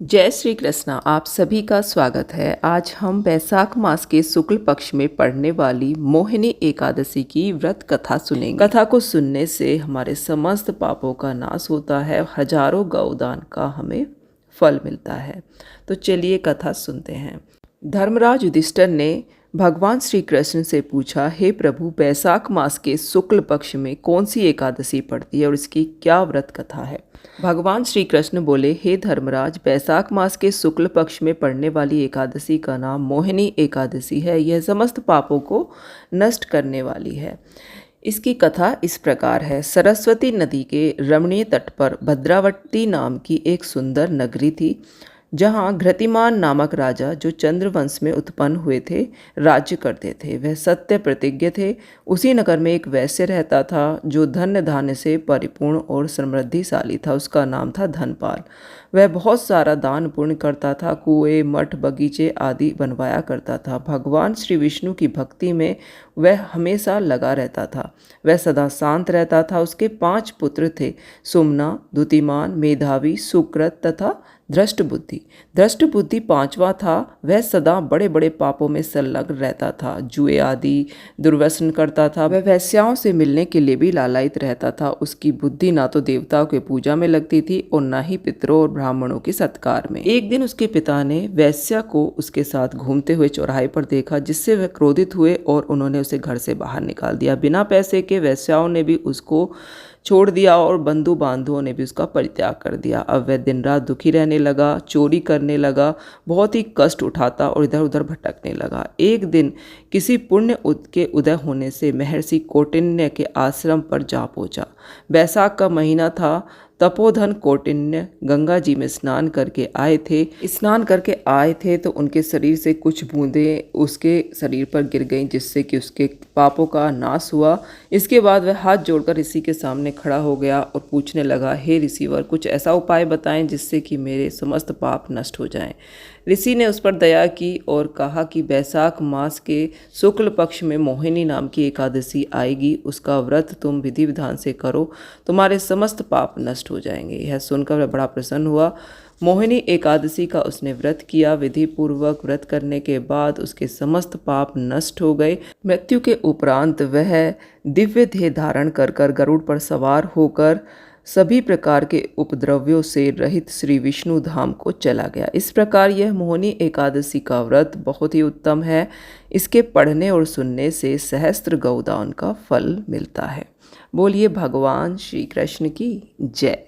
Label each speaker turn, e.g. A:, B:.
A: जय श्री कृष्णा। आप सभी का स्वागत है। आज हम बैसाख मास के शुक्ल पक्ष में पड़ने वाली मोहिनी एकादशी की व्रत कथा सुनेंगे। कथा को सुनने से हमारे समस्त पापों का नाश होता है, हजारों गौदान का हमें फल मिलता है। तो चलिए कथा सुनते हैं। धर्मराज युधिष्ठिर ने भगवान श्री कृष्ण से पूछा, हे प्रभु, बैसाख मास के शुक्ल पक्ष में कौन सी एकादशी पड़ती है और इसकी क्या व्रत कथा है। भगवान श्री कृष्ण बोले, हे धर्मराज, बैसाख मास के शुक्ल पक्ष में पड़ने वाली एकादशी का नाम मोहिनी एकादशी है। यह समस्त पापों को नष्ट करने वाली है। इसकी कथा इस प्रकार है। सरस्वती नदी के रमणीय तट पर भद्रावती नाम की एक सुंदर नगरी थी, जहाँ घृतिमान नामक राजा, जो चंद्रवंश में उत्पन्न हुए थे, राज्य करते थे। वह सत्य प्रतिज्ञ थे। उसी नगर में एक वैश्य रहता था जो धन्य धान्य से परिपूर्ण और समृद्धिशाली था। उसका नाम था धनपाल। वह बहुत सारा दान पुण्य करता था, कुएं, मठ, बगीचे आदि बनवाया करता था। भगवान श्री विष्णु की भक्ति में वह हमेशा लगा रहता था। वह सदा शांत रहता था। उसके 5 पुत्र थे, सुमना, द्युतिमान, मेधावी, सुकृत तथा धृष्टबुद्धि। धृष्टबुद्धि 5वां था। वह सदा बड़े बड़े पापों में संलग्न रहता था, जुए आदि दुर्व्यसन करता था। वह वेश्याओं से मिलने के लिए भी लालायित रहता था। उसकी बुद्धि ना तो देवताओं की पूजा में लगती थी और ना ही पितरों और ब्राह्मणों के सत्कार में। एक दिन उसके पिता ने वेश्या को उसके साथ घूमते हुए चौराहे पर देखा, जिससे वह क्रोधित हुए और उन्होंने उसे घर से बाहर निकाल दिया। बिना पैसे के वेश्याओं ने भी उसको छोड़ दिया और बंधु बांधुओं ने भी उसका परित्याग कर दिया। अब वह दिन रात दुखी रहने लगा, चोरी करने लगा, बहुत ही कष्ट उठाता और इधर उधर भटकने लगा। एक दिन किसी पुण्य के उदय होने से महर्षि कौटिन्य के आश्रम पर जा पहुंचा। बैसाख का महीना था। तपोधन कौटिन्य गंगा जी में स्नान करके आए थे तो उनके शरीर से कुछ बूंदें उसके शरीर पर गिर गईं, जिससे कि उसके पापों का नाश हुआ। इसके बाद वह हाथ जोड़कर ऋषि के सामने खड़ा हो गया और पूछने लगा, हे ऋषिवर, कुछ ऐसा उपाय बताएं जिससे कि मेरे समस्त पाप नष्ट हो जाएं। ऋषि ने उस पर दया की और कहा कि बैसाख मास के शुक्ल पक्ष में मोहिनी नाम की एकादशी आएगी। उसका व्रत तुम विधि विधान से करो, तुम्हारे समस्त पाप नष्ट हो जाएंगे। यह सुनकर वह बड़ा प्रसन्न हुआ। मोहिनी एकादशी का उसने व्रत किया। विधि पूर्वक व्रत करने के बाद उसके समस्त पाप नष्ट हो गए। मृत्यु के उपरांत वह दिव्य देह धारण कर गरुड़ पर सवार होकर सभी प्रकार के उपद्रव्यों से रहित श्री विष्णु धाम को चला गया। इस प्रकार यह मोहिनी एकादशी का व्रत बहुत ही उत्तम है। इसके पढ़ने और सुनने से सहस्त्र गौदान का फल मिलता है। बोलिए भगवान श्री कृष्ण की जय।